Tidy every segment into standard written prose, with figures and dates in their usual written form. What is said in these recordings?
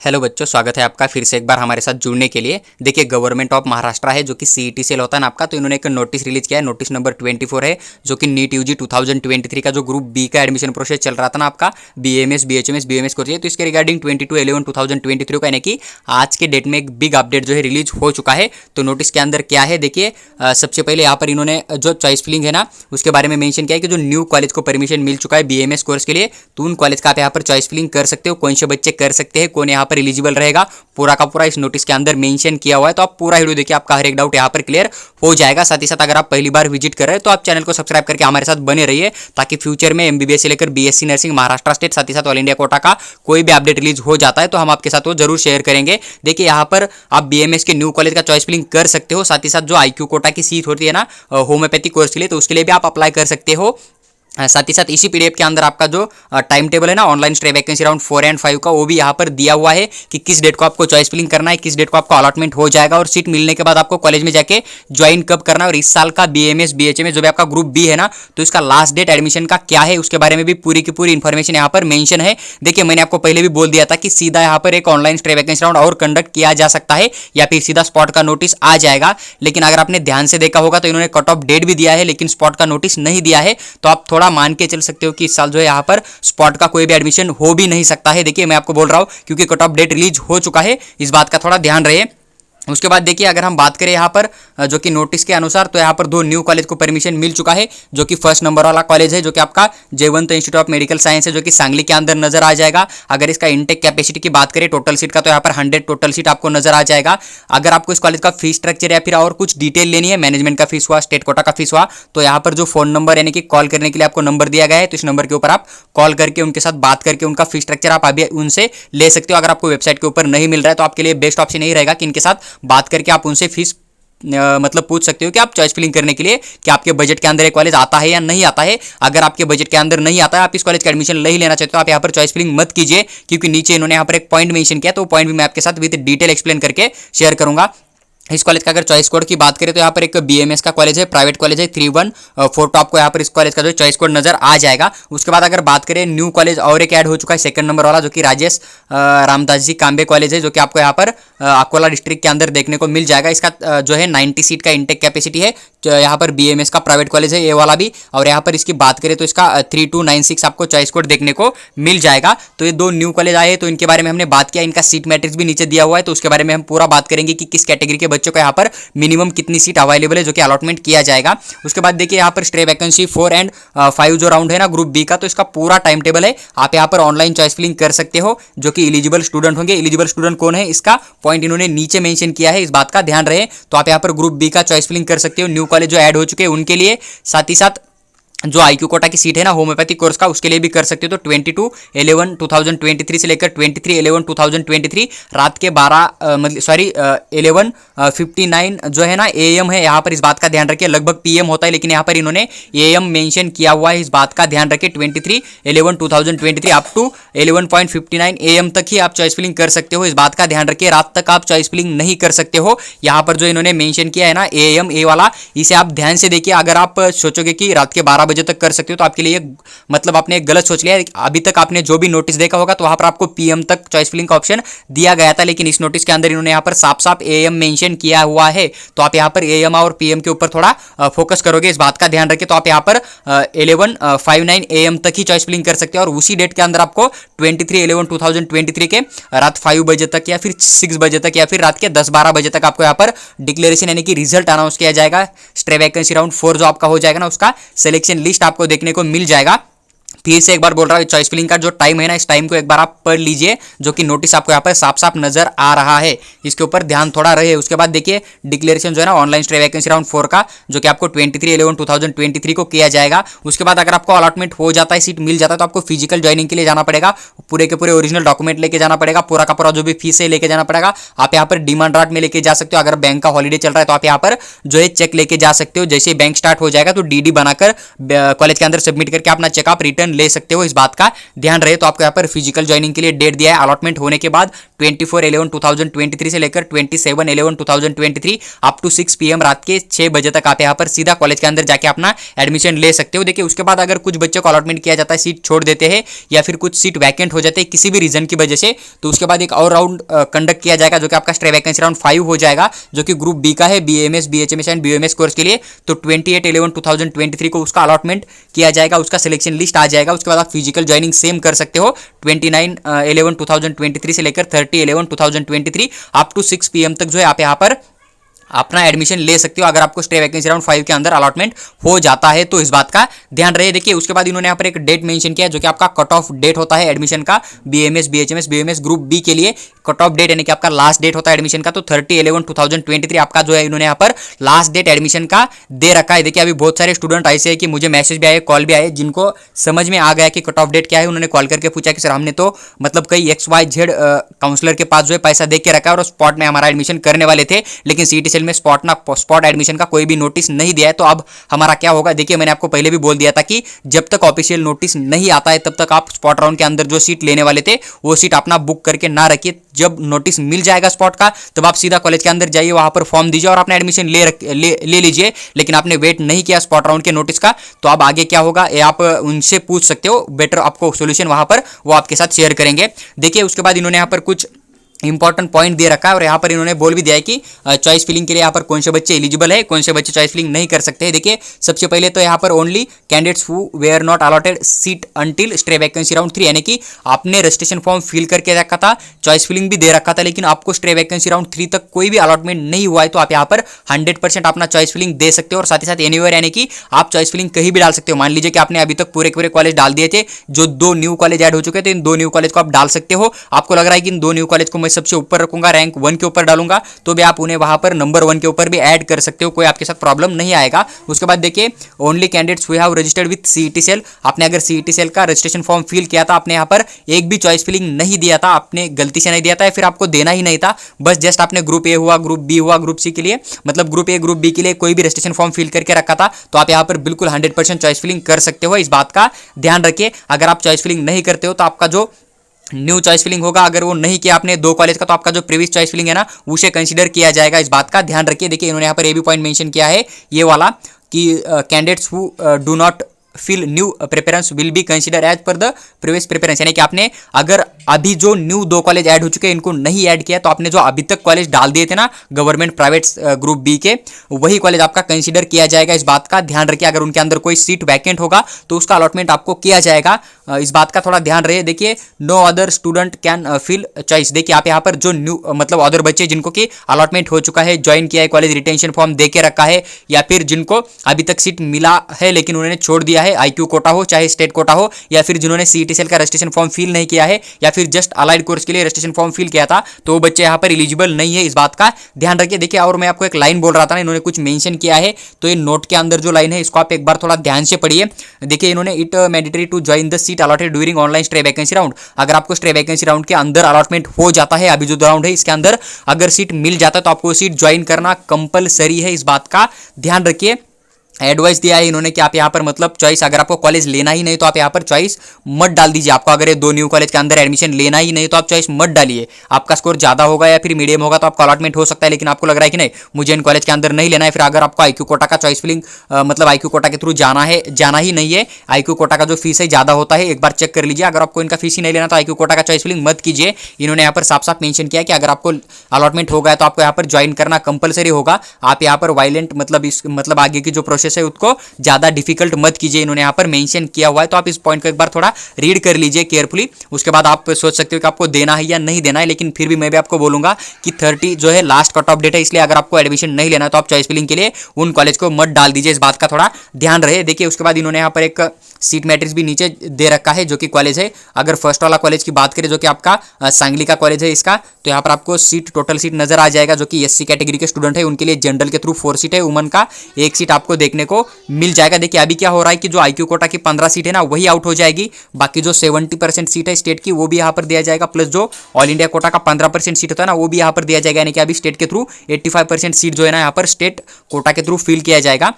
Hello बच्चों, स्वागत है आपका फिर से एक बार हमारे साथ जुड़ने के लिए। देखिए, गवर्नमेंट ऑफ महाराष्ट्र है जो कि सीईटी सेल होता है ना आपका, तो इन्होंने एक नोटिस रिलीज किया है। नोटिस नंबर 24 है जो कि नीट यूजी 2023 का जो ग्रुप बी का एडमिशन प्रोसेस चल रहा था ना आपका, बीएमएस बीएचएमएस कोर्स है, तो इसके रिगार्डिंग 22/11/2023 का यानी कि आज के डेट में एक बिग अपडेट जो है रिलीज हो चुका है। तो नोटिस के अंदर क्या है देखिए, सबसे पहले यहाँ पर इन्होंने जो चॉइस फिलिंग है ना उसके बारे में मेंशन किया है कि जो न्यू कॉलेज को परमिशन मिल चुका है बीएमएस कोर्स के लिए, तो उन कॉलेज का आप यहाँ पर चॉइस फिलिंग कर सकते हो। कौन से बच्चे कर सकते हैं, कौन यहाँ पर एलिजिबल रहेगा, पूरा का पूरा इस नोटिस के अंदर मेंशन किया हुआ है। तो आप पूरा वीडियो देखिए, आपका हर एक डाउट यहाँ पर क्लियर हो जाएगा। साथ ही साथ अगर आप पहली बार विजिट कर रहे हैं तो आप चैनल को सब्सक्राइब करके हमारे साथ बने रहिए, ताकि फ्यूचर में एमबीबीएस से लेकर बीएससी नर्सिंग महाराष्ट्र स्टेट, साथ ही साथ ऑल इंडिया कोटा का कोई भी अपडेट रिलीज हो जाता है तो हम आपके साथ वो जरूर शेयर करेंगे। देखिए, यहाँ पर आप बीएमएस के न्यू कॉलेज का चॉइस फिलिंग कर सकते हो। साथ ही साथ जो आईक्यू कोटा की सीट होती है ना होम्योपैथी कोर्स के लिए, तो उसके लिए भी आप अप्लाई कर सकते हो। साथ ही साथ इसी पीडीएफ के अंदर आपका जो टाइम टेबल है ना ऑनलाइन स्टे वैकेंसी राउंड 4 और 5 का, वो भी यहाँ पर दिया हुआ है कि किस डेट को आपको चॉइस फिलिंग करना है, किस डेट को आपको अलॉटमेंट हो जाएगा और सीट मिलने के बाद आपको कॉलेज में जाके ज्वाइन कब करना है। और इस साल का बीएमएस बीएचएमएस जो भी आपका ग्रुप बी है ना, तो इसका लास्ट डेट एडमिशन का क्या है उसके बारे में भी पूरी की पूरी इन्फॉर्मेशन यहाँ पर मेंशन है। देखिए, मैंने आपको पहले भी बोल दिया था कि सीधा यहाँ पर एक ऑनलाइन स्टे वैकेंसी राउंड और कंडक्ट किया जा सकता है या फिर सीधा स्पॉट का नोटिस आ जाएगा। लेकिन अगर आपने ध्यान से देखा होगा तो इन्होंने कट ऑफ डेट भी दिया है लेकिन स्पॉट का नोटिस नहीं दिया है। तो आप थोड़ा मान के चल सकते हो कि इस साल जो है यहाँ पर स्पॉट का कोई भी एडमिशन हो भी नहीं सकता है। देखिए, मैं आपको बोल रहा हूं क्योंकि कट ऑफ डेट रिलीज हो चुका है, इस बात का थोड़ा ध्यान रहे। उसके बाद देखिए, अगर हम बात करें यहाँ पर जो कि नोटिस के अनुसार, तो यहाँ पर दो न्यू कॉलेज को परमिशन मिल चुका है। जो कि फर्स्ट नंबर वाला कॉलेज है जो कि आपका जयवंत इंस्टीट्यूट ऑफ मेडिकल साइंस है, जो कि सांगली के अंदर नजर आ जाएगा। अगर इसका इनटेक कैपेसिटी की बात करें टोटल सीट का, तो यहाँ पर 100 टोटल सीट आपको नजर आ जाएगा। अगर आपको इस कॉलेज का फीस स्ट्रक्चर या फिर और कुछ डिटेल लेनी है, मैनेजमेंट का फीस हुआ, स्टेट कोटा का फीस हुआ, तो यहाँ पर जो फोन नंबर यानी कि कॉल करने के लिए आपको नंबर दिया गया है, तो इस नंबर के ऊपर आप कॉल करके उनके साथ बात करके उनका फीस स्ट्रक्चर आप अभी उनसे ले सकते हो। अगर आपको वेबसाइट के ऊपर नहीं मिल रहा है तो आपके लिए बेस्ट ऑप्शन यही रहेगा कि इनके साथ बात करके आप उनसे फीस मतलब पूछ सकते हो कि आप चॉइस फिलिंग करने के लिए कि आपके बजट के अंदर एक कॉलेज आता है या नहीं आता है। अगर आपके बजट के अंदर नहीं आता है, आप इस कॉलेज का एडमिशन नहीं लेना चाहते हो, आप यहाँ पर चॉइस फिलिंग मत कीजिए, क्योंकि नीचे इन्होंने यहाँ पर एक पॉइंट मेंशन किया, तो पॉइंट भी मैं आपके साथ विद डिटेल एक्सप्लेन करके शेयर करूंगा। इस कॉलेज का अगर चॉइस कोड की बात करें तो यहाँ पर एक बीएमएस का कॉलेज है, प्राइवेट कॉलेज है 3142, आपको यहाँ पर इस कॉलेज का जो चॉइस कोड नजर आ जाएगा। उसके बाद अगर बात करें न्यू कॉलेज और एक ऐड हो चुका है सेकंड नंबर वाला, जो कि राजेश रामदास जी कांबे कॉलेज है, जो कि आपको यहाँ पर अकोला डिस्ट्रिक्ट के अंदर देखने को मिल जाएगा। इसका जो है 90 सीट का इंटेक कैपेसिटी है। यहाँ पर बीएमएस का प्राइवेट कॉलेज है ये वाला भी। और यहाँ पर इसकी बात करें तो इसका 3296 आपको चॉइस कोड देखने को मिल जाएगा। तो ये दो न्यू कॉलेज आए, तो इनके बारे में हमने बात किया। इनका सीट मैट्रिक्स भी नीचे दिया हुआ है, तो उसके बारे में हम पूरा बात करेंगे कि किस कैटेगरी के बच्चों को यहाँ पर मिनिमम कितनी सीट अवेलेबल है जो कि अलॉटमेंट किया जाएगा। उसके बाद देखिए, यहाँ पर स्टे वैकेंसी 4 और 5 जो राउंड है ना ग्रुप बी का, तो इसका पूरा टाइम टेबल है। आप यहाँ पर ऑनलाइन चॉइस फिलिंग कर सकते हो जो कि एलिजिबल स्टूडेंट होंगे। एलिजिबल स्टूडेंट कौन है, इसका पॉइंट इन्होंने नीचे मेंशन किया है, इस बात का ध्यान रहे। तो आप यहाँ पर ग्रुप बी का चॉइस फिलिंग कर सकते हो न्यू कॉलेज जो ऐड हो चुके हैं उनके लिए। साथ ही साथ जो आईक्यू कोटा की सीट है ना होम्योपैथी कोर्स का, उसके लिए भी कर सकते हो। तो 22/11/2023 से लेकर 23/11/2023 रात के 11:59 जो है ना एएम है। यहाँ पर इस बात का ध्यान रखिए, लगभग पीएम होता है लेकिन यहाँ पर इन्होंने एएम मेंशन किया हुआ है, इस बात का ध्यान रखिए। 23/11/2023 अप टू 11:59 एएम तक ही आप चॉइस फिलिंग कर सकते हो, इस बात का ध्यान रखिए। रात तक आप चॉइस फिलिंग नहीं कर सकते हो। यहाँ पर जो इन्होंने मेंशन किया है ना एएम ए वाला, इसे आप ध्यान से देखिए। अगर आप सोचोगे कि रात के 12 बजे तक कर सकते हो तो आपके लिए मतलब आपने गलत सोच लिया। अभी तक आपने जो भी नोटिस देखा होगा तो वहां पर आपको पीएम तक चॉइस फिलिंग का ऑप्शन दिया गया था, लेकिन इस नोटिस के अंदर इन्होंने यहाँ पर साफ साफ एएम मेंशन किया हुआ है। तो आप यहाँ पर एएम और पीएम के ऊपर थोड़ा फोकस करोगे, इस बात का ध्यान रखिए। तो आप यहाँ पर 11:59 एएम तक ही चॉइस फिलिंग कर सकते हो और उसी डेट के अंदर आपको 23/11/2023 के रात 5 बजे तक या फिर 6 बजे तक या फिर रात के 10-12 बजे तक आपको यहाँ पर डिक्लेरेशन यानी कि रिजल्ट अनाउंस किया जाएगा। स्टे वैकेंसी राउंड 4 जो आपका हो जाएगा ना, उसका सिलेक्शन लिस्ट आपको देखने को मिल जाएगा। फिर से एक बार बोल रहा हूँ, चॉइस फिलिंग का जो टाइम है ना, इस टाइम को एक बार आप पढ़ लीजिए, जो कि नोटिस आपको यहाँ पर साफ साफ नजर आ रहा है, इसके ऊपर ध्यान थोड़ा रहे। उसके बाद देखिए, डिक्लेरेशन जो है ना ऑनलाइन स्टे वैकेंसी राउंड 4 का, जो कि आपको 23/11/2023 को किया जाएगा। उसके बाद अगर आपको अलॉटमेंट हो जाता है, सीट मिल जाता है, तो आपको फिजिकल ज्वाइनिंग के लिए जाना पड़ेगा, पूरे के पूरे ओरिजिनल डॉक्यूमेंट लेके जाना पड़ेगा, पूरा का पूरा जो भी फीस है लेके जाना पड़ेगा। आप यहाँ पर डिमांड ड्राफ्ट में लेके जा सकते हो। अगर बैंक का हॉलीडे चल रहा है तो आप यहाँ पर जो है चेक लेके जा सकते हो। जैसे बैंक स्टार्ट हो जाएगा तो डीडी बनाकर कॉलेज के अंदर सबमिट करके अपना चेक आप रिटर्न रिटर्न ले सकते हो, इस बात का ध्यान रहे। तो आपको यहाँ पर फिजिकल ज्वाइनिंग के लिए डेट दिया है, अलॉटमेंट होने के बाद 24/11/2023 से लेकर 27/11/2023 अप टू 6 PM रात के 6 बजे तक आप यहाँ पर सीधा कॉलेज के अंदर जाके अपना एडमिशन ले सकते हो। देखिए उसके बाद अगर कुछ बच्चों को अलॉटमेंट किया जाता है, सीट छोड़ देते हैं या फिर कुछ सीट वैकेंट हो जाते हैं किसी भी रीजन की वजह से, तो उसके बाद एक और राउंड कंडक्ट किया जाएगा जो कि आपका स्ट्रे वैकेंसी राउंड 5 हो जाएगा, जो कि ग्रुप बी का है, BAMS BHMS and BOMS course के लिए। तो 28/11/2023 को उसका अलॉटमेंट किया जाएगा, उसका सिलेक्शन लिस्ट आ जाएगा। उसके बाद आप फिजिकल ज्वाइनिंग सेम कर सकते हो 29/11/2023 से लेकर 30/11/2023 अप टू 6 PM तक जो है आप यहाँ पर अपना एडमिशन ले सकते हो, अगर आपको स्टे वैकेंसी राउंड 5 के अंदर अलॉटमेंट हो जाता है तो इस बात का ध्यान रहे। देखिए उसके बाद इन्होंने यहाँ पर एक डेट मेंशन किया है जो कि आपका कट ऑफ डेट होता है एडमिशन का, BAMS BHMS BOMS group B के लिए कट ऑफ डेट यानी कि आपका लास्ट डेट होता है एडमिशन का। तो 30/11/2023 आपका जो है इन्होंने यहाँ पर लास्ट डेट एडमिशन का दे रखा है। देखिए अभी बहुत सारे स्टूडेंट ऐसे हैं कि मुझे मैसेज भी आए, कॉल भी आए, जिनको समझ में आ गया कि कट ऑफ डेट क्या है, उन्होंने कॉल करके पूछा कि सर हमने तो मतलब कई XYZ काउंसलर के पास जो है पैसा दे के रखा है और स्पॉट में हमारा एडमिशन करने वाले थे, लेकिन CET सेल में स्पॉट एडमिशन का कोई भी नोटिस नहीं दिया है, तो अब हमारा क्या होगा। देखिए मैंने आपको पहले भी बोल दिया था कि जब तक ऑफिशियल नोटिस नहीं आता है तब तक आप स्पॉट राउंड के अंदर जो सीट लेने वाले थे वो सीट अपना बुक करके ना रखिए। जब नोटिस मिल जाएगा स्पॉट का तब आप सीधा कॉलेज के अंदर जाइए, वहां पर फॉर्म दीजिए और अपना एडमिशन ले लीजिए। लेकिन आपने वेट नहीं किया स्पॉट राउंड के नोटिस का, तो अब आगे क्या होगा ये आप उनसे पूछ सकते हो, बेटर आपको सोल्यूशन वहां पर वो आपके साथ शेयर करेंगे। देखिए उसके बाद इन्होंने यहाँ पर कुछ इंपॉर्टेंट पॉइंट दे रखा है और यहाँ पर इन्होंने बोल भी दिया है कि चॉइस फिलिंग के लिए यहाँ पर कौन से बच्चे एलिजिबल है, कौन से बच्चे चॉइस फिलिंग नहीं कर सकते हैं। देखिए सबसे पहले तो यहाँ पर only candidates who were not allotted seat until stray vacancy round 3, यानी कि आपने रजिस्ट्रेशन फॉर्म फिल करके रखा था, चॉइस फिलिंग भी दे रखा था, लेकिन आपको स्टे वैकेंसी राउंड 3 तक कोई भी अलॉटमेंट नहीं हुआ है, तो आप यहाँ पर 100% अपना चॉइस फिलिंग दे सकते हो। और साथ ही साथ एनीवेयर यानी कि आप चॉइस फिलिंग कहीं भी डाल सकते हो। मान लीजिए कि आपने अभी तक पूरे कॉलेज डाल दिए थे, जो 2 न्यू कॉलेज ऐड हो चुके थे, इन 2 न्यू कॉलेज को आप डाल सकते हो। आपको लग रहा है कि इन 2 न्यू कॉलेज को मैं सबसे ऊपर रखूंगा, रैंक 1 के ऊपर डालूंगा, तो भी आप उन्हें वहां पर नंबर 1 के ऊपर भी ऐड कर सकते हो, कोई आपके साथ प्रॉब्लम नहीं आएगा। उसके बाद देखिए only candidates who have registered with CET cell, आपने अगर CET सेल का रजिस्ट्रेशन फॉर्म फिल किया था, आपने यहाँ पर एक भी चॉइस फिलिंग नहीं दिया था, आपने गलती से नहीं दिया था या फिर आपको देना ही नहीं था, बस जस्ट आपने ग्रुप ए हुआ, ग्रुप बी हुआ, ग्रुप सी के लिए मतलब ग्रुप ए ग्रुप बी के लिए कोई भी रजिस्ट्रेशन फॉर्म फिल करके रखा था, तो आप यहाँ पर बिल्कुल 100% चॉइस फिलिंग कर सकते हो। इस बात का ध्यान रखिए, अगर आप चॉइस फिलिंग नहीं करते हो तो आपका जो न्यू चॉइस फिलिंग होगा, अगर वो नहीं किया आपने 2 कॉलेज का, तो आपका जो प्रीवियस चॉइस फिलिंग है ना उसे कंसीडर किया जाएगा। इस बात का ध्यान रखिए। देखिए इन्होंने यहाँ पर ये भी पॉइंट मेंशन किया है ये वाला कि candidates who do not fill new preference will be consider as per the previous preference, यानी कि आपने अगर अभी जो न्यू 2 कॉलेज ऐड हो चुके हैं इनको नहीं ऐड किया, तो आपने जो अभी तक कॉलेज डाल दिए थे ना गवर्नमेंट प्राइवेट ग्रुप बी के, वही कॉलेज आपका कंसीडर किया जाएगा। इस बात का ध्यान रखिए, अगर उनके अंदर कोई सीट वैकेंट होगा तो उसका अलॉटमेंट आपको किया जाएगा, इस बात का थोड़ा ध्यान रहे। देखिए no other student can fill choice, देखिए आप यहाँ पर जो न्यू मतलब अदर बच्चे जिनको कि अलॉटमेंट हो चुका है, ज्वाइन किया है कॉलेज, रिटेंशन फॉर्म दे के रखा है, या फिर जिनको अभी तक सीट मिला है लेकिन उन्होंने छोड़ दिया है, IQ कोटा हो चाहे स्टेट कोटा हो, या फिर जिन्होंने CET सेल का रजिस्ट्रेशन फॉर्म फिल नहीं किया है, या फिर जस्ट अलाइड कोर्स के लिए रजिस्ट्रेशन फॉर्म फिल किया था, तो वो बच्चे यहाँ पर एलिजिबल नहीं है, इस बात का ध्यान रखिए। देखिए और मैं आपको एक लाइन बोल रहा था ना, इन्होंने कुछ मेंशन किया है, तो ये नोट के अंदर जो लाइन है इसको आप एक बार थोड़ा ध्यान से पढ़िए। देखिए इन्होंने it mandatory to join the seat allotted during online stray vacancy round, अगर आपको स्टे वैकेंसी राउंड के अंदर अलॉटमेंट हो जाता है, अभी जो राउंड है इसके अंदर अगर सीट मिल जाता है तो आपको सीट ज्वाइन करना कंपलसरी है, इस बात का ध्यान रखिए। एडवाइस दिया है इन्होंने कि आप यहाँ पर मतलब चॉइस, अगर आपको कॉलेज लेना ही नहीं तो आप यहाँ पर चॉइस मत डाल दीजिए। आपको अगर ये 2 न्यू कॉलेज के अंदर एडमिशन लेना ही नहीं तो आप चॉइस मत डालिए। आपका स्कोर ज़्यादा होगा या फिर मीडियम होगा तो आपका अलॉटमेंट हो सकता है, लेकिन आपको लग रहा है कि नहीं मुझे इन कॉलेज के अंदर नहीं लेना है, फिर अगर आपको IQ कोटा का चॉइस फिलिंग मतलब IQ कोटा के थ्रू जाना ही नहीं है, IQ कोटा का जो फीस है ज़्यादा होता है, एक बार चेक कर लीजिए। अगर आपको इनका फीस ही नहीं लेना तो IQ कोटा का चॉइस फिलिंग मत कीजिए। इन्होंने यहाँ पर साफ साफ मेंशन किया कि अगर आपको अलॉटमेंट हो गया तो आपको यहाँ पर ज्वाइन करना कंपलसरी होगा। आप यहाँ पर वायलेंट मतलब आगे की जो प्रोसेस है उसको ज़्यादा डिफिकल्ट मत कीजिए, इन्होंने यहाँ पर मेंशन किया हुआ है, तो आप इस पॉइंट को एक बार थोड़ा रीड कर लीजिए केयरफुली। उसके बाद आप सोच सकते हो कि आपको देना है या नहीं देना है, लेकिन फिर भी मैं भी आपको बोलूंगा कि 30 जो है लास्ट कट ऑफ डेट है, इसलिए अगर आपको एडमिशन नहीं लेना है तो आप चॉइस फिलिंग के लिए उन कॉलेज को मत डाल दीजिए, इस बात का थोड़ा ध्यान रहे। देखिए उसके बाद इन्होंने यहाँ पर एक सीट मैट्रिक्स भी नीचे दे रखा है जो कि कॉलेज है। अगर फर्स्ट वाला कॉलेज की बात करें जो कि आपका सांगली का कॉलेज है इसका, तो यहाँ पर आपको टोटल सीट नजर आ जाएगा, जो कि SC कैटेगरी के स्टूडेंट है उनके लिए जनरल के थ्रू 4 सीट है, वुमन का 1 सीट आपको देखने को मिल जाएगा। देखिए अभी क्या हो रहा है कि जो IQ कोटा की 15 सीट है ना वही आउट हो जाएगी, बाकी जो 70% सीट है स्टेट की वो भी यहाँ पर दिया जाएगा, प्लस जो ऑल इंडिया कोटा का 15% सीट होता है ना वो भी यहाँ पर दिया जाएगा, यानी कि अभी स्टेट के थ्रू 85% सीट जो है ना यहाँ पर स्टेट कोटा के थ्रू फिल किया जाएगा।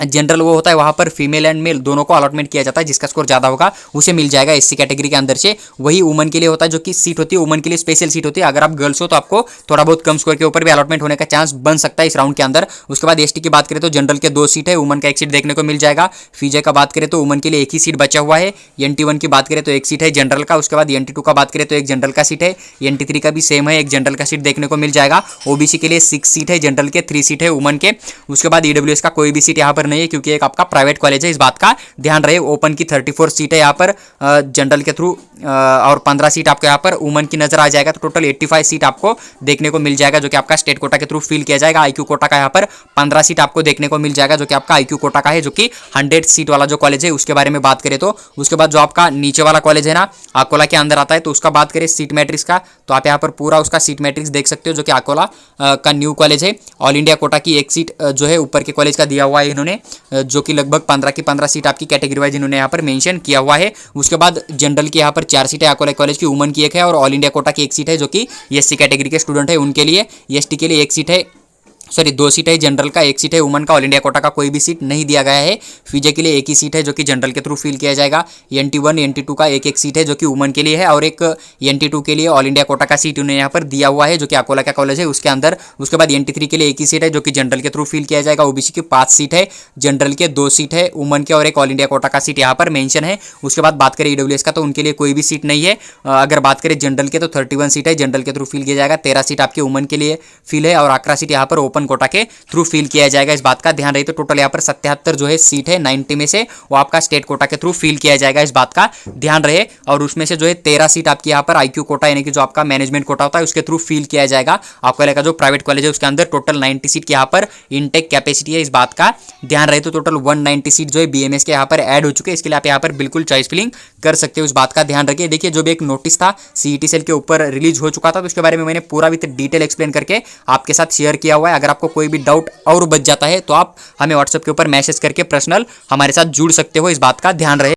जनरल वो होता है वहाँ पर फीमेल एंड मेल दोनों को अलॉटमेंट किया जाता है, जिसका स्कोर ज़्यादा होगा उसे मिल जाएगा एससी कैटेगरी के अंदर से। वही वुमन के लिए होता है, जो कि सीट होती है वुमन के लिए स्पेशल सीट होती है। अगर आप गर्ल्स हो तो आपको थोड़ा बहुत कम स्कोर के ऊपर भी अलॉटमेंट होने का चांस बन सकता है इस राउंड के अंदर। उसके बाद एसटी की बात करें तो जनरल के 2 सीट है, वुमन का 1 सीट देखने को मिल जाएगा। फीजे का बात करें तो वुमन के लिए 1 ही सीट बचा हुआ है। NT1 की बात करें तो 1 सीट है जनरल का। उसके बाद NT2 का बात करें तो 1 जनरल का सीट है। NT3 का भी सेम है, 1 जनरल का सीट देखने को मिल जाएगा। ओबीसी के लिए 6 सीट है, जनरल के 3 सीट है वुमन के। उसके बाद ईडब्ल्यूएस का कोई भी सीट यहाँ पर नहीं है, क्योंकि एक आपका प्राइवेट कॉलेज है, इस बात का ध्यान रहे। ओपन की 34 सीट है यहाँ पर जनरल के थ्रू, और 15 सीट आपको यहाँ पर वुमन की नजर आ जाएगा। तो टोटल 85 सीट आपको देखने को मिल जाएगा, जो कि आपका स्टेट कोटा के थ्रू फिल किया जाएगा। आईक्यू कोटा का यहाँ पर 15 सीट आपको देखने को मिल जाएगा, जो कि आपका आईक्यू कोटा का है, जो कि 100 सीट वाला जो कॉलेज है उसके बारे में बात करें तो। उसके बाद जो आपका नीचे वाला कॉलेज है ना, अकोला के अंदर आता है, तो उसका बात करें सीट मैट्रिक्स का, तो आप यहाँ पर पूरा उसका सीट मैट्रिक्स देख सकते हो, जो कि अकोला का न्यू कॉलेज है। ऑल इंडिया कोटा की 1 सीट जो है ऊपर के कॉलेज का दिया हुआ है इन्होंने, जो कि लगभग 15 की 15 सीट आपकी कैटेगरी वाइज इन्होंने यहाँ पर मेंशन किया हुआ है। उसके बाद जनरल की यहाँ पर 4 सीट है अकोला कॉलेज की, वुमन की 1 है, और ऑल इंडिया कोटा की 1 सीट है, जो कि एससी कैटेगरी के स्टूडेंट है उनके लिए। एसटी के लिए 1 सीट है, सॉरी 2 सीट है जनरल का, 1 सीट है वुमन का। ऑल इंडिया कोटा का कोई भी सीट नहीं दिया गया है। फीजे के लिए 1 ही सीट है, जो कि जनरल के थ्रू फिल किया जाएगा। NT1 NT2 का 1 सीट है, जो कि वुमन के लिए है, और एक NT2 के लिए ऑल इंडिया कोटा का सीट उन्हें यहाँ पर दिया हुआ है, जो कि अकोला का कॉलेज है उसके अंदर। उसके बाद NT3 के लिए 1 ही सीट है, जो कि जनरल के थ्रू फिल किया जाएगा। ओबीसी की 5 सीट है, जनरल के 2 सीट है वुमन के, और एक ऑल इंडिया कोटा का सीट यहाँ पर मेंशन है। उसके बाद बात करें ईडब्ल्यूएस का, तो उनके लिए कोई भी सीट नहीं है। अगर बात करें जनरल के, तो 31 सीट है, जनरल के थ्रू फिल किया जाएगा। 13 सीट आपके वुमन के लिए फिल है, और 11 सीट यहाँ पर ओपन कोटा के थ्रू फिल किया जाएगा, इस बात का ध्यान रहे। तो टोटल यहाँ पर 77 जो है सीट है 90 में से, वो आपका स्टेट कोटा के थ्रू फिल किया जाएगा, इस बात का ध्यान रहे। और उसमें से जो है 13 सीट आपकी यहाँ पर आईक्यू कोटा, यानी कि जो आपका मैनेजमेंट कोटा होता है उसके थ्रू फिल किया जाएगा। आपको का जो प्राइवेट कॉलेज है उसके अंदर टोटल 90 सीट की यहाँ पर इनटेक कैपेसिटी है, इस बात का ध्यान रहे। तो टोटल 190 सीट जो है BMS के यहाँ पर ऐड हो चुके हैं। इसके लिए आप यहाँ पर बिल्कुल चॉइस फिलिंग कर सकते हो, इस बात का ध्यान रखिए। देखिए जो भी एक नोटिस था CET सेल के ऊपर रिलीज हो चुका था, तो उसके बारे में मैंने पूरा विद डिटेल एक्सप्लेन करके आपके साथ शेयर किया हुआ है। अगर आपको कोई भी डाउट और बच जाता है तो आप हमें व्हाट्सएप के ऊपर मैसेज करके पर्सनल हमारे साथ जुड़ सकते हो, इस बात का ध्यान रहे।